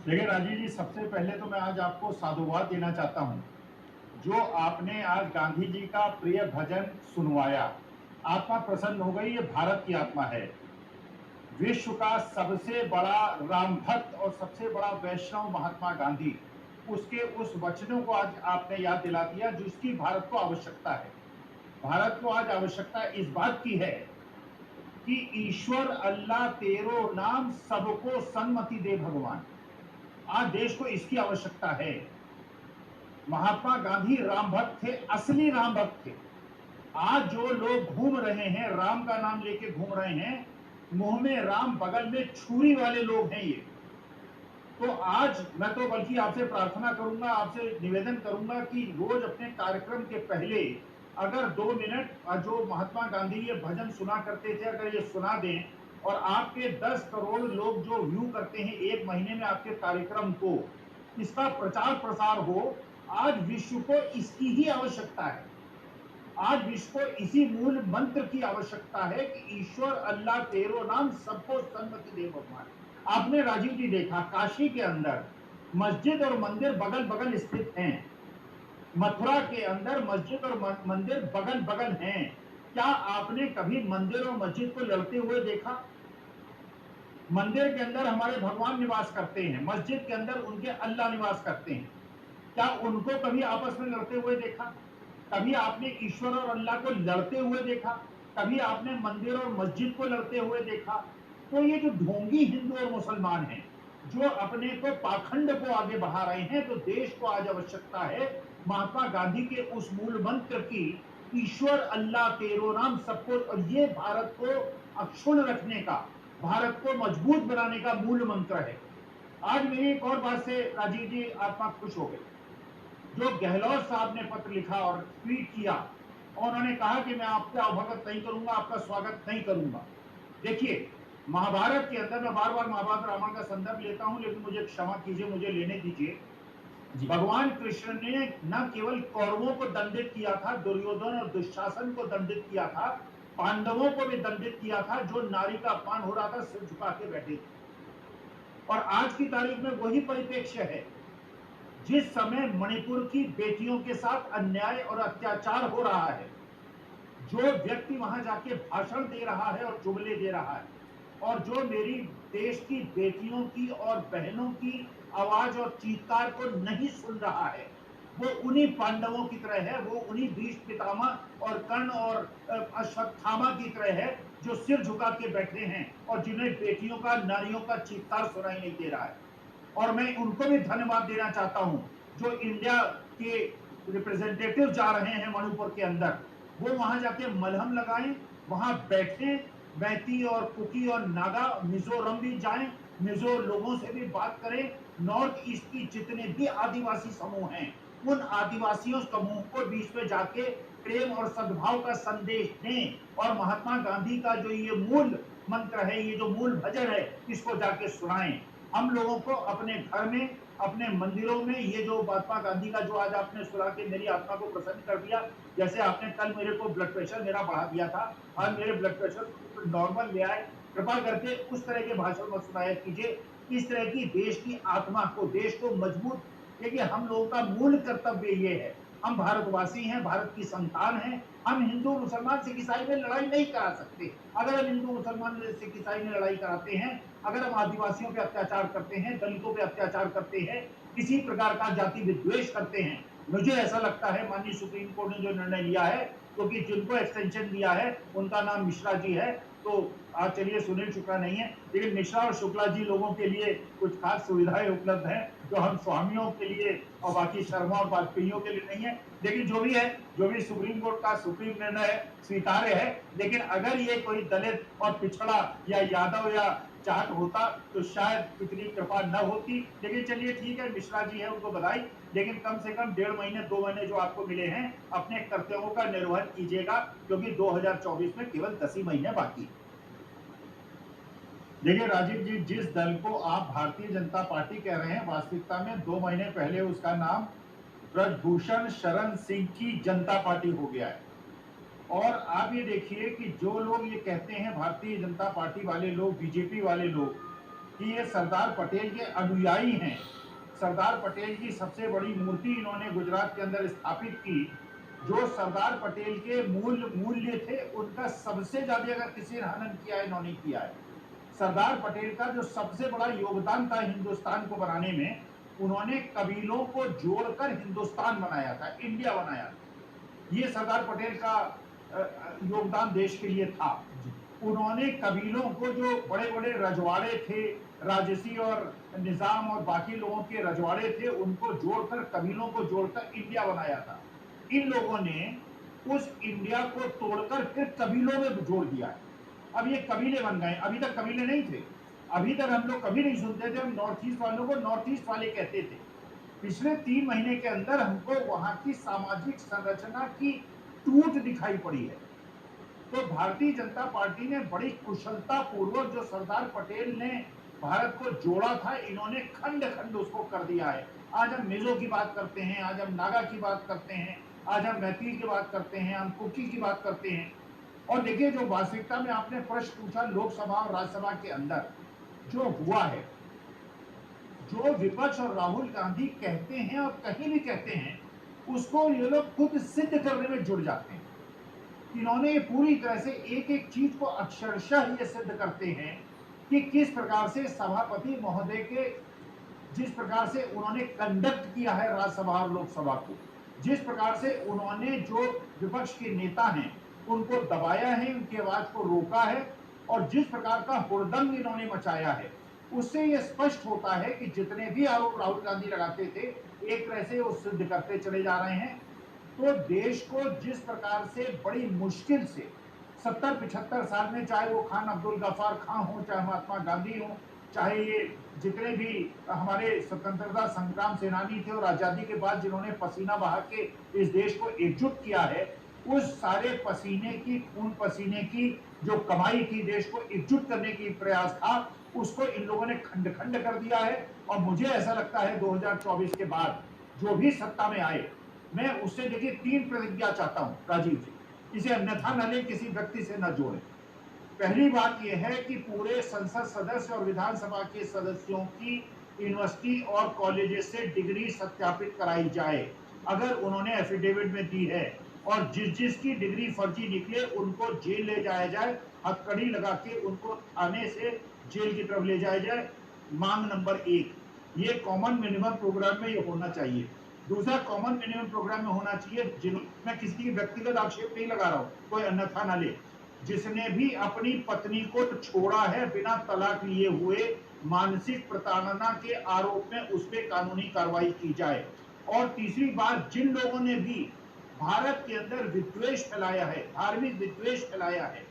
देखिए राजीव जी, सबसे पहले तो मैं आज आपको साधुवाद देना चाहता हूं। जो आपने आज गांधी जी का प्रिय भजन सुनवाया, आत्मा प्रसन्न हो गई। ये भारत की आत्मा है। विश्व का सबसे बड़ा राम भक्त और सबसे बड़ा वैष्णव महात्मा गांधी, उसके उस वचनों को आज आपने याद दिला दिया जिसकी भारत को आवश्यकता है। भारत को आज आवश्यकता इस बात की है कि ईश्वर अल्लाह तेरो नाम सबको सन्मति दे भगवान। आज देश को इसकी आवश्यकता है। महात्मा गांधी राम भक्त थे, असली राम भक्त थे। आज जो लोग घूम रहे हैं, राम का नाम लेके घूम रहे हैं, मुंह में राम बगल में छुरी वाले लोग हैं ये। तो आज मैं तो बल्कि आपसे प्रार्थना करूंगा, आपसे निवेदन करूंगा कि रोज अपने कार्यक्रम के पहले अगर 2 मिनट जो महात्मा गांधी ये भजन सुना करते थे, अगर ये सुना दें और आपके 10 करोड़ लोग जो व्यू करते हैं 1 महीने में आपके कार्यक्रम को, इसका प्रचार प्रसार हो। आज विश्व को इसकी ही आवश्यकता है। आज विश्व को इसी मूल मंत्र की आवश्यकता है कि ईश्वर अल्लाह तेरो नाम सबको सन्मति दे भगवान। आपने राजीव जी देखा, काशी के अंदर मस्जिद और मंदिर बगल बगल स्थित हैं। मथुरा के अंदर मस्जिद और मंदिर बगल बगल हैं। क्या आपने कभी मंदिर और मस्जिद को लड़ते हुए देखा? मंदिर के अंदर हमारे भगवान निवास करते हैं, मस्जिद के अंदर उनके अल्लाह निवास करते हैं। क्या उनको कभी आपस में लड़ते हुए देखा? कभी आपने ईश्वर और अल्लाह को लड़ते हुए देखा? कभी आपने मंदिर और मस्जिद को लड़ते हुए देखा? तो ये जो ढोंगी हिंदू और मुसलमान हैं, जो अपने को पाखंड को आगे बढ़ा रहे हैं, तो देश को आज आवश्यकता है महात्मा गांधी के उस मूल मंत्र की, ईश्वर अल्लाह तेरो नाम सबको। और ये भारत को अक्षुण्ण रखने का, भारत को मजबूत बनाने का मूल मंत्र है। आज मेरी एक और बात से राजीव जी आत्मा खुश हो गई। जो गहलोत साहब ने पत्र लिखा और ट्वीट किया, उन्होंने कहा कि मैं आपका अवगत नहीं करूंगा, आपका स्वागत नहीं करूंगा। देखिए, महाभारत के अंदर, मैं बार बार महाभारत रामायण का संदर्भ लेता हूं, लेकिन मुझे क्षमा कीजिए, मुझे लेने दीजिए। भगवान कृष्ण ने न केवल कौरवों को दंडित किया था, दुर्योधन और दुशासन को दंडित किया था, पांडवों को भी दंडित किया था, जो नारी का अपमान हो रहा था सिर झुका के बैठे थे। और आज की तारीख में वही परिप्रेक्ष्य है। जिस समय मणिपुर की बेटियों के साथ अन्याय और अत्याचार हो रहा है, जो व्यक्ति वहां जाके भाषण दे रहा है और जुमले दे रहा है, और जो मेरी देश की बेटियों की और बहनों की आवाज और चीत्कार को नहीं सुन रहा है, वो उन्हीं पांडवों की तरह है, वो उन्हीं भीष्म पितामह और कर्ण और अश्वत्थामा की तरह है, जो सिर झुका के बैठे हैं और जिन्हें बेटियों का, नारियों का चीत्कार सुनाई नहीं दे रहा है। और मैं उनको भी धन्यवाद देना चाहता हूं जो इंडिया के रिप्रेजेंटेटिव जा रहे हैं मणिपुर के अंदर, वो वहां जाके मलहम लगाएं, वहां बैठे, मैती और कुकी और नागा, मिजोरम भी जाएं, मिजो लोगों से भी बात करें। नॉर्थ ईस्ट की जितने भी आदिवासी समूह हैं, उन आदिवासियों समूह को बीच में जाके प्रेम और सद्भाव का संदेश दें, और महात्मा गांधी का जो ये मूल मंत्र है, ये जो मूल भजन है, इसको जाके सुनाएं। हम लोगों को अपने घर में, अपने मंदिरों में ये जो महात्मा गांधी का जो आज आपने सुना के मेरी आत्मा को प्रसन्न कर दिया, जैसे आपने कल मेरे को ब्लड प्रेशर मेरा बढ़ा दिया था, आज मेरे ब्लड प्रेशर नॉर्मल ले आए। कृपा करके उस तरह के भाषण मत सुनाया कीजिए। इस तरह की देश की आत्मा को, देश को मजबूत, देखिए हम लोगों का मूल कर्तव्य ये है, हम भारतवासी हैं, भारत की संतान हैं। हम हिंदू मुसलमान सिख ईसाई में लड़ाई नहीं करा सकते। अगर हम हिंदू मुसलमान सिख ईसाई में लड़ाई कराते हैं, अगर हम आदिवासियों पे अत्याचार करते हैं, दलितों पे अत्याचार करते हैं, किसी प्रकार का जाति विद्वेष करते हैं, मुझे ऐसा लगता है माननीय सुप्रीम कोर्ट ने जो निर्णय लिया है, क्योंकि जिनको एक्सटेंशन दिया है उनका नाम मिश्रा जी है, तो आज चलिए सुनील शुक्ला नहीं है, लेकिन मिश्रा और शुक्ला जी लोगों के लिए कुछ खास सुविधाएं उपलब्ध हैं जो हम स्वामियों के लिए और बाकी शर्मा और वाजपेयियों के लिए नहीं है। लेकिन जो भी है, जो भी सुप्रीम कोर्ट का सुप्रीम निर्णय है, स्वीकार्य है। लेकिन अगर ये कोई दलित और पिछड़ा या यादव या जाट होता तो शायद इतनी कृपा न होती। लेकिन चलिए ठीक है, मिश्रा जी है, उनको बधाई। लेकिन कम से कम 1.5 महीने 2 महीने जो आपको मिले हैं, अपने कर्तव्यों का निर्वहन कीजिएगा, क्योंकि 2024 में केवल 10 ही महीने बाकी। देखिए राजीव जी, जिस दल को आप भारतीय जनता पार्टी कह रहे हैं, वास्तविकता में 2 महीने पहले उसका नाम ब्रजभूषण शरण सिंह की जनता पार्टी हो गया है। और आप ये देखिए कि जो लोग ये कहते हैं, भारतीय जनता पार्टी वाले लोग, बीजेपी वाले लोग, कि ये सरदार पटेल के अनुयायी हैं। सरदार पटेल की सबसे बड़ी मूर्ति इन्होंने गुजरात के अंदर स्थापित की। जो सरदार पटेल के मूल्य थे, उनका सबसे ज्यादा अगर किसी ने हनन किया है, इन्होंने किया है। सरदार पटेल का जो सबसे बड़ा योगदान था हिंदुस्तान को बनाने में, उन्होंने कबीलों को जोड़कर हिंदुस्तान बनाया था, इंडिया बनाया था। ये सरदार पटेल का योगदान देश के लिए था। उन्होंने कबीलों को, जो बड़े बड़े रजवाड़े थे, राजसी और निजाम और बाकी लोगों के रजवाड़े थे, उनको जोड़कर, कबीलों को जोड़कर इंडिया बनाया था। इन लोगों ने उस इंडिया को तोड़कर फिर कबीलों में जोड़ दिया है। अब ये कबीले बन गए, अभी तक कबीले नहीं थे। अभी तक हम लोग कभी नहीं सुनते थे, हम नॉर्थ ईस्ट वालों को नॉर्थ ईस्ट वाले कहते थे। पिछले 3 महीने के अंदर हमको वहां की सामाजिक संरचना की टूट दिखाई पड़ी है। तो भारतीय जनता पार्टी ने बड़ी कुशलता पूर्वक, जो सरदार पटेल ने भारत को जोड़ा था, इन्होंने खंड खंड उसको कर दिया है। आज हम मिजो की बात करते हैं, आज हम नागा की बात करते हैं, आज हम मैथिल की बात करते हैं, हम कुकी की बात करते हैं। और देखिए, जो वास्तविकता में आपने प्रश्न पूछा, लोकसभा और राज्यसभा के अंदर जो हुआ है, जो विपक्ष और राहुल गांधी कहते हैं और कहीं भी कहते हैं, उसको ये लोग खुद सिद्ध करने में जुड़ जाते हैं। इन्होंने पूरी तरह से एक एक चीज को अक्षरशः ये सिद्ध करते हैं कि किस प्रकार से सभापति महोदय के, जिस प्रकार से उन्होंने कंडक्ट किया है राज्यसभा और लोकसभा को, जिस प्रकार से उन्होंने जो विपक्ष के नेता हैं उनको दबाया है, उनकी आवाज को रोका है, और जिस प्रकार का हुड़दंग इन्होंने मचाया है, उससे यह स्पष्ट होता है कि जितने भी आरोप राहुल गांधी लगाते थे, एक तरह से वो सिद्ध करते चले जा रहे हैं। तो देश को जिस प्रकार से बड़ी मुश्किल से 70-75 साल में, चाहे वो खान अब्दुल गफ्फार खां हो, चाहे महात्मा गांधी हो, चाहे ये जितने भी हमारे स्वतंत्रता संग्राम सेनानी थे और आजादी के बाद जिन्होंने पसीना बहा के इस देश को एकजुट किया है, उस सारे पसीने की, खून पसीने की जो कमाई की, देश को एकजुट करने की प्रयास था, उसको इन लोगों ने खंड खंड कर दिया है। और मुझे ऐसा लगता है 2024 के बाद जो भी सत्ता में आए, मैं उससे देखिए 3 प्रतिज्ञा चाहता हूं राजीव जी, इसे अन्यथा न ले, किसी व्यक्ति से न जोड़े। पहली बात यह है कि पूरे संसद सदस्य और विधानसभा के सदस्यों की यूनिवर्सिटी और कॉलेजेस से डिग्री सत्यापित कराई जाए। अगर उन्होंने एफिडेविट में दी है और जिसकी डिग्री फर्जी निकले, उनको जेल ले जाया जाए, हथकड़ी लगा के उनको थाने से जेल की तरफ ले जाया जाए। मांग नंबर 1, ये कॉमन मिनिमम प्रोग्राम में ये होना चाहिए। दूसरा, कॉमन मिनिमम प्रोग्राम में होना चाहिए, मैं किसी की व्यक्तिगत आक्षेप नहीं लगा रहा हूं, कोई अन्यथा ना ले, जिसने भी अपनी पत्नी को छोड़ा है बिना तलाक लिए हुए, मानसिक प्रताड़ना के आरोप में उस पर कानूनी कार्रवाई की जाए। और तीसरी बात, जिन लोगों ने भी भारत के अंदर विद्वेष फैलाया है, धार्मिक विद्वेष फैलाया है,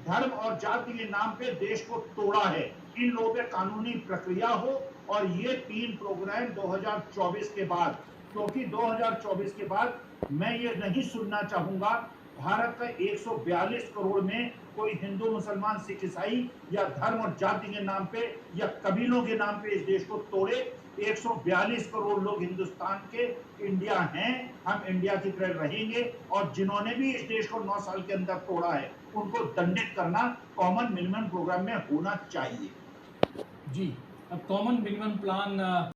धर्म और जाति के नाम पे देश को तोड़ा है, इन लोगों पे कानूनी प्रक्रिया हो। और ये 3 प्रोग्राम 2024 के बाद, क्योंकि 2024 के बाद मैं ये नहीं सुनना चाहूंगा भारत का 142 करोड़ में कोई हिंदू, मुसलमान, सिख, ईसाई या धर्म और जाति के नाम पे या कबीलों के नाम पे इस देश को तोड़े। 142 करोड़ लोग हिंदुस्तान के इंडिया हैं, हम इंडिया की तरह रहेंगे। और जिन्होंने भी इस देश को 9 साल के अंदर तोड़ा है, उनको दंडित करना कॉमन मिनिमम प्रोग्राम में होना चाहिए। जी, अब कॉमन मिनिमम प्लान